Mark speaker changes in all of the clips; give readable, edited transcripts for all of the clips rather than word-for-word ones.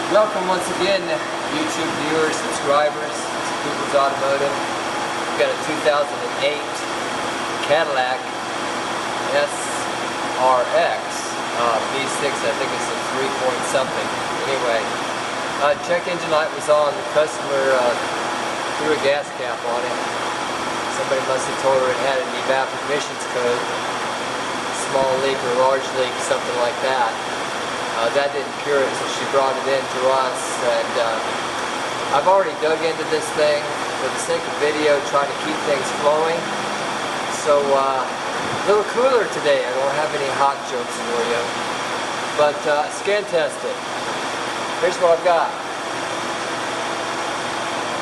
Speaker 1: Welcome once again, YouTube viewers, subscribers. It's People's Automotive. We've got a 2008 Cadillac SRX V6. I think it's a 3 point something. Anyway, check engine light was on. The customer threw a gas cap on it. Somebody must have told her it had an evap emissions code. Small leak or large leak, something like that. That didn't cure it, so she brought it in to us, and I've already dug into this thing for the sake of video, trying to keep things flowing. So a little cooler today. I don't have any hot jokes for you, but scan test it. Here's what I've got.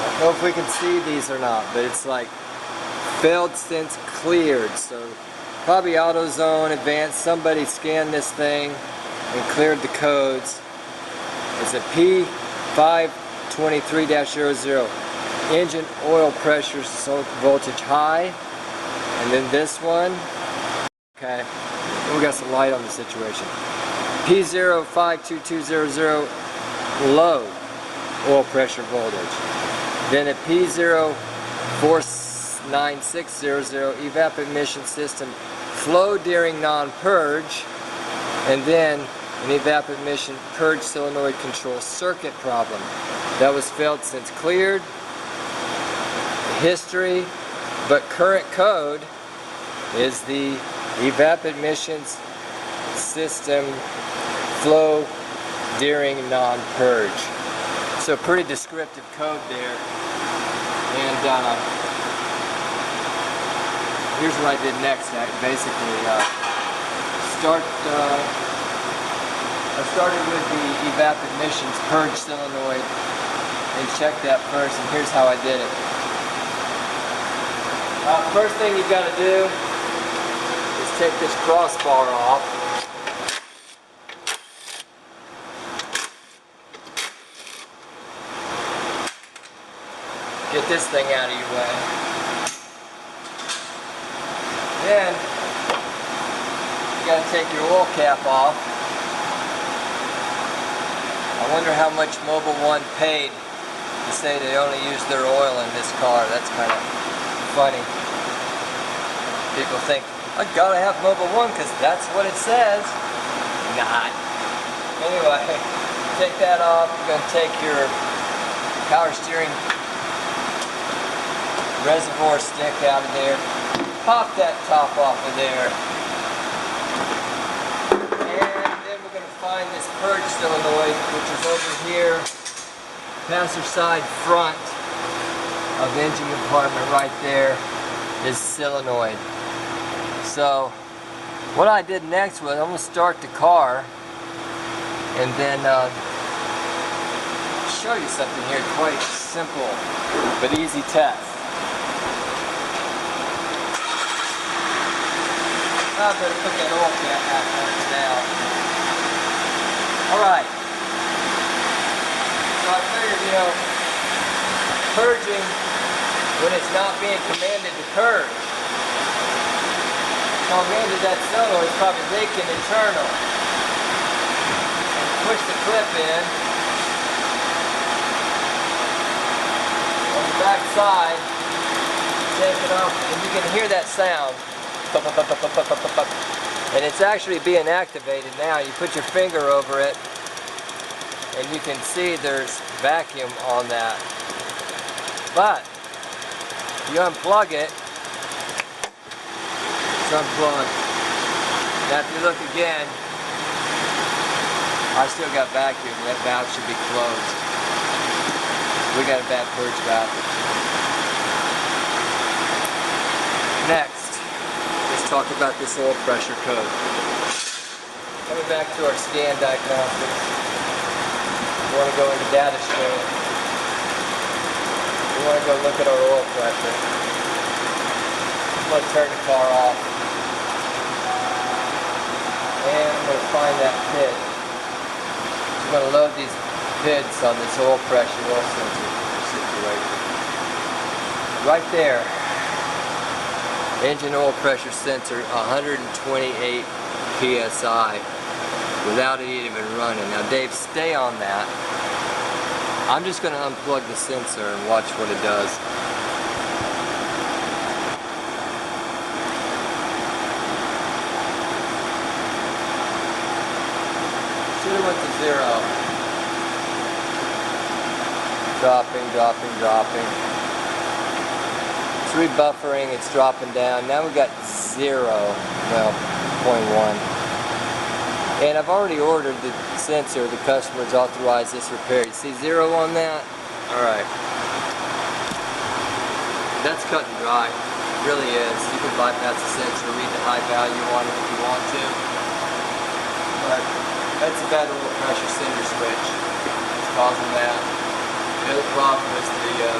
Speaker 1: I don't know if we can see these or not, but it's like failed since cleared. So probably AutoZone, Advanced, somebody scanned this thing and cleared the codes. It's a P0523-00. Engine oil pressure voltage high. And then this one, okay, we got some light on the situation. P052200 low oil pressure voltage. Then a P0496 evap emission system flow during non-purge. And then an evap emission purge solenoid control circuit problem. That was failed since cleared. History, but current code is the evap emissions system flow during non-purge. So pretty descriptive code there. And here's what I did next. I basically I started with the evap emissions purge solenoid and checked that first, and here's how I did it. First thing you've got to do is take this crossbar off. Get this thing out of your way. Then you got to take your oil cap off. I wonder how much Mobil 1 paid to say they only use their oil in this car. That's kind of funny. People think, I gotta have Mobil 1 because that's what it says. Not. Anyway, take that off. You're going to take your power steering reservoir stick out of there. Pop that top off of there. Find this purge solenoid, which is over here, passenger side front of the engine compartment right there is solenoid. So what I did next was I'm going to start the car and then show you something here, quite simple but easy test. I better put that oil cap back on for now. Alright, so I figured, you know, purging when it's not being commanded to purge. Commanded that solenoid is probably leaking internal. And push the clip in on the back side, take it off, and you can hear that sound. And it's actually being activated now. You put your finger over it and you can see there's vacuum on that. But you unplug it, it's unplugged. Now if you look again, I still got vacuum. That valve should be closed. We got a bad purge valve. Next, let's talk about this oil pressure code. Coming back to our scan diagnostics, we want to go into data stream. We want to go look at our oil pressure. I'm going to turn the car off. And I'm going to find that PID. I'm going to load these PIDs on this oil pressure oil sensor situation. Right there. Engine oil pressure sensor, 128 PSI without it even running. Now Dave, stay on that. I'm just going to unplug the sensor and watch what it does. Should have went to 0. Dropping, dropping, dropping. It's rebuffering, it's dropping down. Now we got 0, well, 0.1. And I've already ordered the sensor. The customer's authorized this repair. You see 0 on that? Alright. That's cut and dry. It really is. You can bypass the sensor, read the high value on it if you want to. But that's a bad oil pressure sender switch. It's causing that. The other problem is the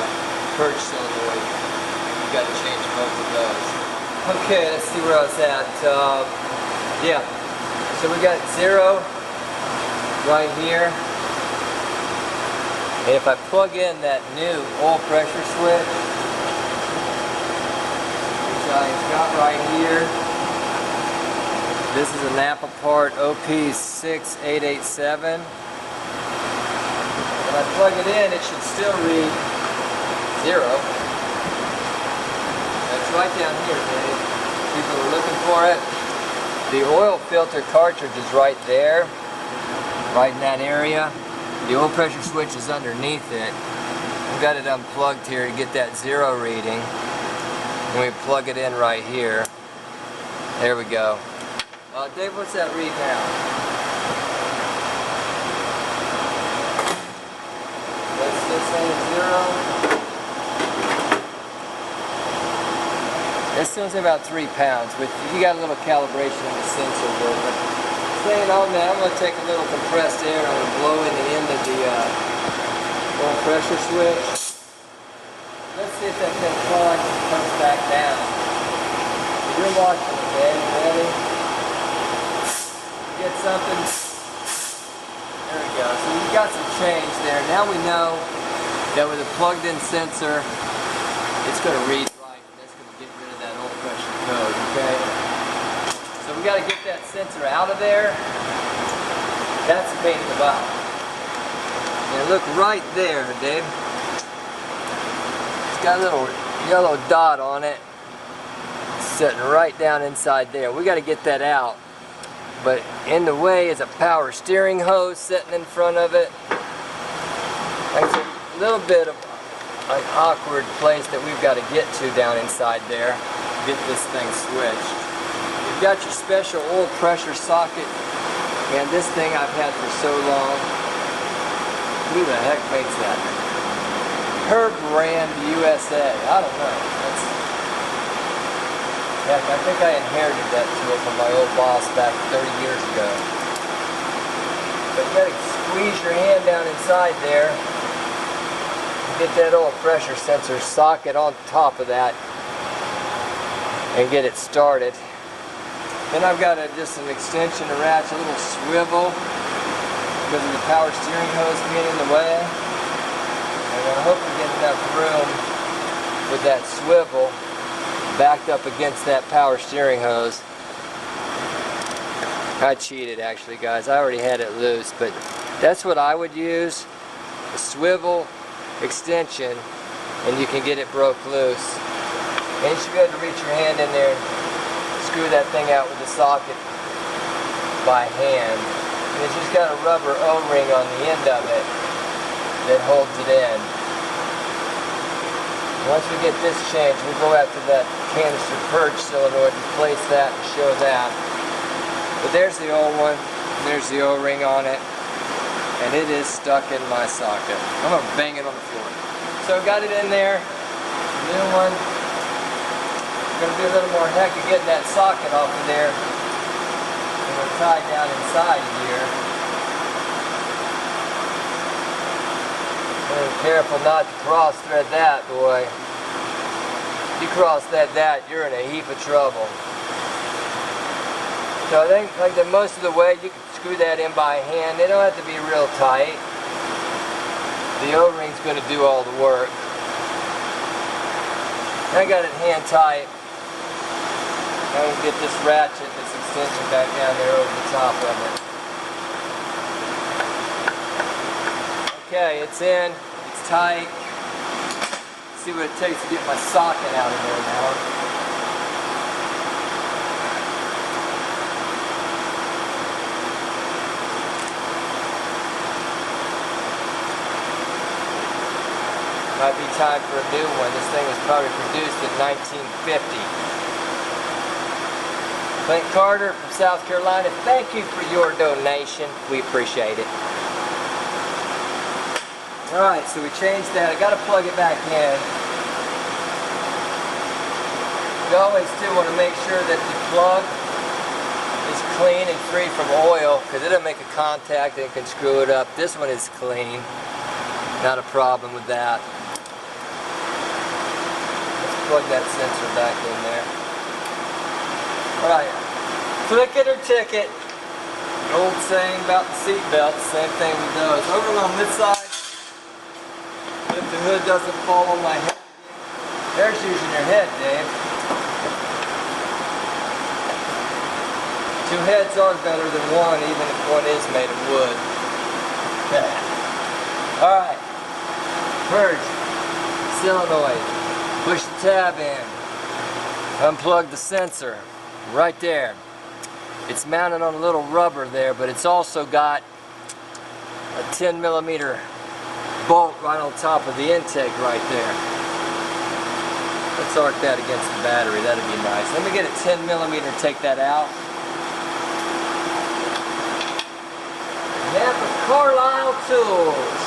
Speaker 1: purge solenoid. You've got to change both of those. Okay, let's see where I was at. Yeah. So we got 0 right here. And if I plug in that new oil pressure switch, which I've got right here, this is a Napa part OP6887. When I plug it in, it should still read 0. That's right down here, Dave. People are looking for it. The oil filter cartridge is right there, right in that area. The oil pressure switch is underneath it. I've got it unplugged here to get that 0 reading. And we plug it in right here. There we go. Dave, what's that read now? That's still saying 0. It's still saying about 3 pounds, but you got a little calibration on the sensor there. But staying on that, I'm going to take a little compressed air and I'm going to blow in the end of the oil pressure switch. Let's see if that thing climbs and comes back down. You're watching it, man. You ready? Get something. There we go. So we've got some change there. Now we know that with a plugged-in sensor, it's going to read right. That's going to get rid of that oil pressure code. Okay. So we got to get that sensor out of there. That's a pain in the butt. And look right there, Dave. It's got a little yellow dot on it. It's sitting right down inside there. We got to get that out. But in the way is a power steering hose sitting in front of it. It's a little bit of an awkward place that we've got to get to down inside there. Get this thing switched. You've got your special oil pressure socket. And this thing I've had for so long. Who the heck makes that? Her brand USA. I don't know. Heck, I think I inherited that tool from my old boss back 30 years ago. But you gotta squeeze your hand down inside there and get that oil pressure sensor socket on top of that and get it started. Then I've got just an extension, a ratchet, a little swivel because of the power steering hose being in the way. And I hope to get enough room with that swivel backed up against that power steering hose. I cheated actually, guys. I already had it loose, but that's what I would use. A swivel extension, and you can get it broke loose. And you should be able to reach your hand in there and screw that thing out with the socket by hand. And it's just got a rubber O-ring on the end of it that holds it in. Once we get this changed, we'll go after that canister purge solenoid, replace that and show that. But there's the old one, there's the O-ring on it, and it is stuck in my socket. I'm going to bang it on the floor. So I've got it in there, new one. Going to be a little more heck of getting that socket off of there. And we're tied down inside here. Be careful not to cross thread that, boy. If you cross thread that, you're in a heap of trouble. So I think like the most of the way you can screw that in by hand. They don't have to be real tight. The O-ring's going to do all the work. I got it hand tight. Now we can get this ratchet, this extension back down there over the top of it. Okay, it's in, it's tight. See what it takes to get my socket out of there now. Might be time for a new one. This thing was probably produced in 1950. Clint Carter from South Carolina, thank you for your donation. We appreciate it. Alright, so we changed that. I got to plug it back in. You always do want to make sure that the plug is clean and free from oil, because it'll make a contact and can screw it up. This one is clean. Not a problem with that. Plug that sensor back in there. Alright, click it or ticket. The old saying about the seat belts, same thing with those. Over on this side, if the hood doesn't fall on my head, there's using your head, Dave. Two heads are better than one, even if one is made of wood. Alright, purge, solenoid. Push the tab in, unplug the sensor, right there. It's mounted on a little rubber there, but it's also got a 10mm bolt right on top of the intake right there. Let's arc that against the battery, that'd be nice. Let me get a 10mm and take that out. Napa Carlisle Tools.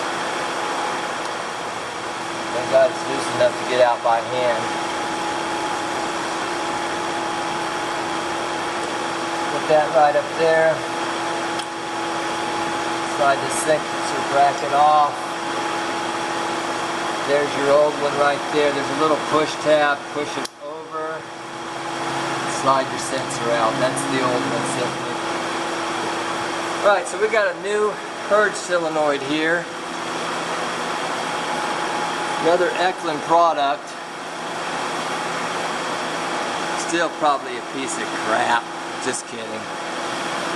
Speaker 1: Thank God it's loose enough to get out by hand. Put that right up there. Slide the sensor bracket off. There's your old one right there. There's a little push tab. Push it over. Slide your sensor out. That's the old one simply. Right, so we got a new purge solenoid here. Another Eklund product. Still probably a piece of crap. Just kidding.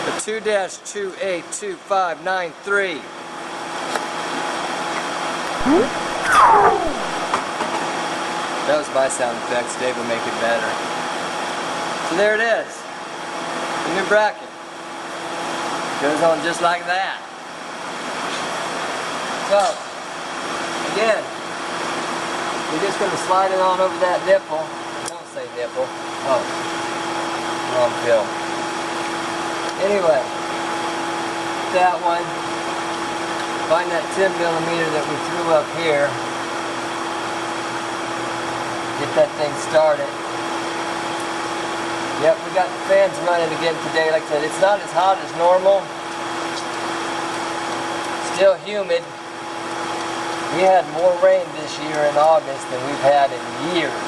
Speaker 1: The 2-282593. That was my sound effects. Dave will make it better. So there it is. The new bracket. Goes on just like that. So, again, we're just going to slide it on over that nipple. Don't say nipple. Oh, wrong pill. Anyway, that one. Find that 10mm that we threw up here. Get that thing started. Yep, we got the fans running again today. Like I said, it's not as hot as normal. Still humid. We had more rain this year in August than we've had in years.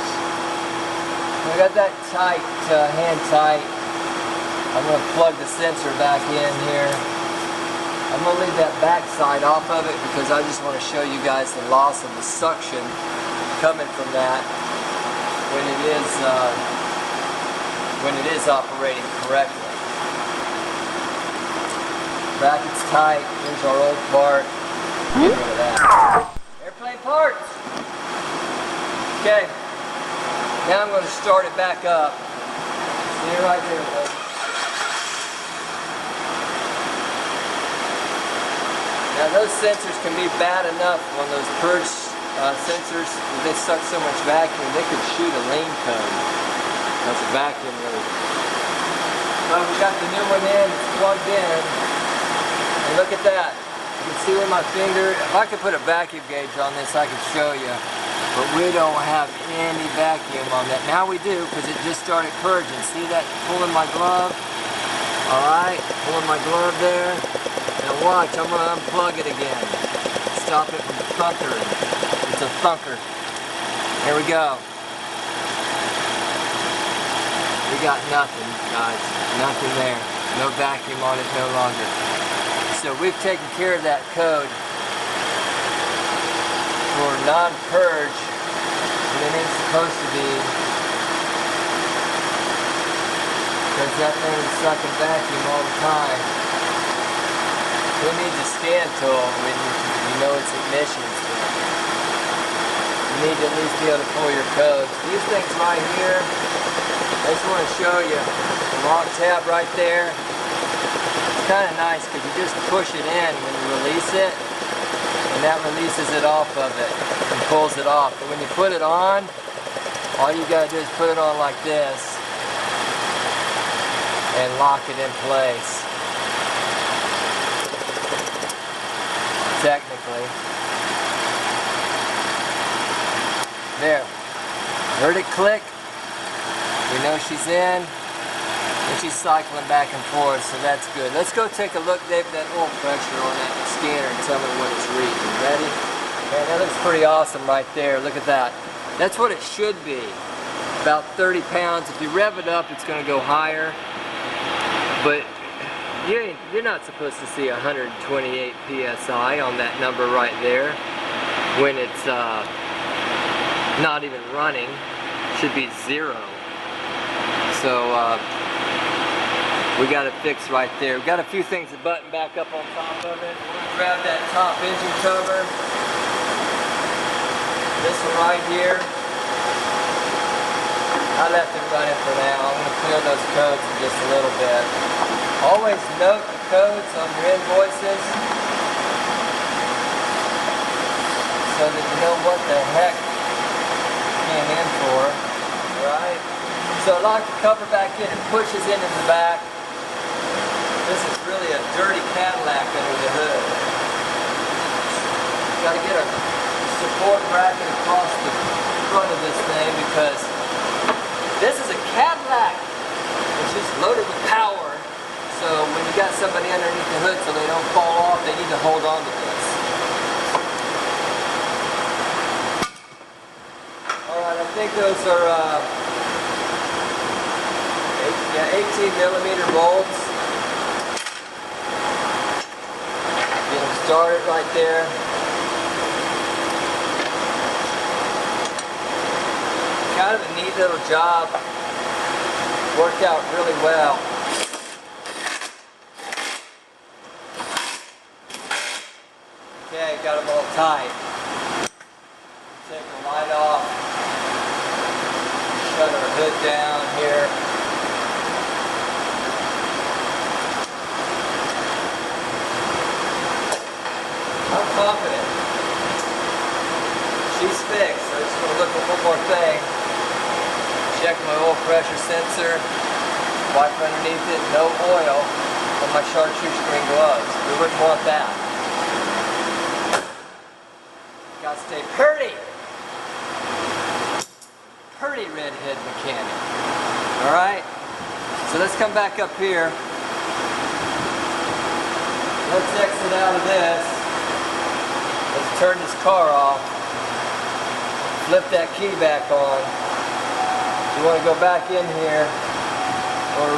Speaker 1: We got that tight, hand tight. I'm going to plug the sensor back in here. I'm going to leave that back side off of it because I just want to show you guys the loss of the suction coming from that when it is operating correctly. Bracket's tight. Here's our old part. Get rid of that. Airplane parts. Okay. Now I'm going to start it back up. See right there, folks. Now those sensors can be bad enough on those purge sensors. They suck so much vacuum, they could shoot a lane code. That's a vacuum loop. So we got the new one in, it's plugged in. And look at that. You can see with my finger, if I could put a vacuum gauge on this, I could show you. But we don't have any vacuum on that. Now we do, because it just started purging. See that pulling my glove? Alright, pulling my glove there. Now watch, I'm going to unplug it again. Stop it from thunkering. It's a thunker. Here we go. We got nothing, guys. Nothing there. No vacuum on it no longer. So we've taken care of that code for non-purge when it ain't supposed to be. Because that thing is sucking vacuum all the time. Who needs a scan tool when you know it's ignition's done? You need to at least be able to pull your codes. These things right here, I just want to show you the lock tab right there. It's kind of nice because you just push it in when you release it, and that releases it off of it and pulls it off. But when you put it on, all you got to do is put it on like this and lock it in place. Technically. There. Heard it click. We know she's in. And she's cycling back and forth, so that's good. Let's go take a look, Dave, at that oil pressure on that scanner and tell me what it's reading. Ready? Okay, that looks pretty awesome right there. Look at that. That's what it should be. About 30 pounds. If you rev it up, it's going to go higher. But you're not supposed to see 128 psi on that number right there when it's not even running. It should be 0. So we got it fixed right there. We've got a few things to button back up on top of it. We're going to grab that top engine cover. This one right here. I left it running for now. I'm going to clear those codes in just a little bit. Always note the codes on your invoices so that you know what the heck you came in for, right? So lock the cover back in, it pushes into the back. This is really a dirty Cadillac under the hood. Got to get a support bracket across the front of this thing because this is a Cadillac, which is loaded with power. So when you got somebody underneath the hood so they don't fall off, they need to hold on to this. Alright, I think those are 18mm bolts. Get them started right there. Kind of a neat little job. Worked out really well. Okay, got them all tight. Take the light off. Shut our hood down here. I'm confident. She's fixed. I just want to look at one more thing. Check my oil pressure sensor. Wipe underneath it. No oil on my chartreuse green gloves. We wouldn't want that. Got to stay pretty. Pretty redhead mechanic. Alright? So let's come back up here. Let's exit out of this. Let's turn this car off. Flip that key back on. You want to go back in here or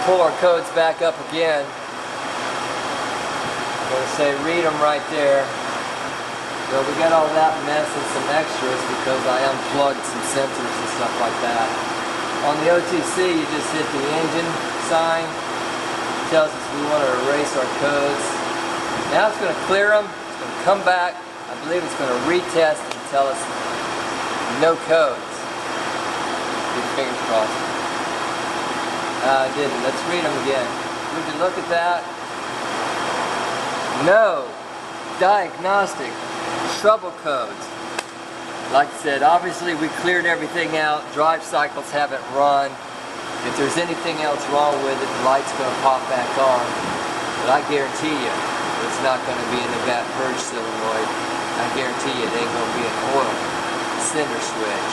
Speaker 1: pull our codes back up again. I'm going to say read them right there. So we got all that mess and some extras because I unplugged some sensors and stuff like that. On the OTC, you just hit the engine sign. It tells us we want to erase our codes. Now it's going to clear them. It's going to come back. I believe it's going to retest and tell us no codes. Keep your fingers crossed. I didn't. Let's read them again. We can look at that. No. Diagnostic. Trouble codes. Like I said, obviously we cleared everything out. Drive cycles haven't run. If there's anything else wrong with it, the light's going to pop back on. But I guarantee you, it's not going to be in the vat purge solenoid. I guarantee you, it ain't going to be an oil cinder switch.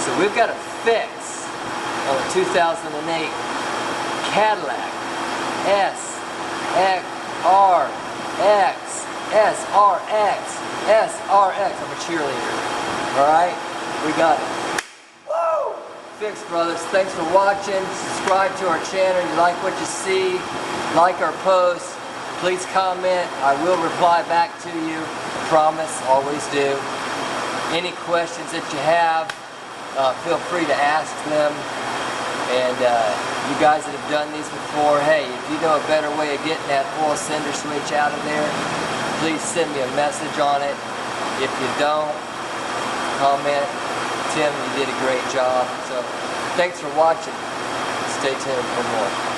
Speaker 1: So we've got a fix on a 2008 Cadillac SRX. I'm a cheerleader. Alright? We got it. Woo! Fixed, brothers. Thanks for watching. Subscribe to our channel. You like what you see, like our posts. Please comment. I will reply back to you. Promise. Always do. Any questions that you have, feel free to ask them. And You guys that have done these before, hey, if you know a better way of getting that oil cinder switch out of there, please send me a message on it. If you don't, comment, Tim, you did a great job. So thanks for watching. Stay tuned for more.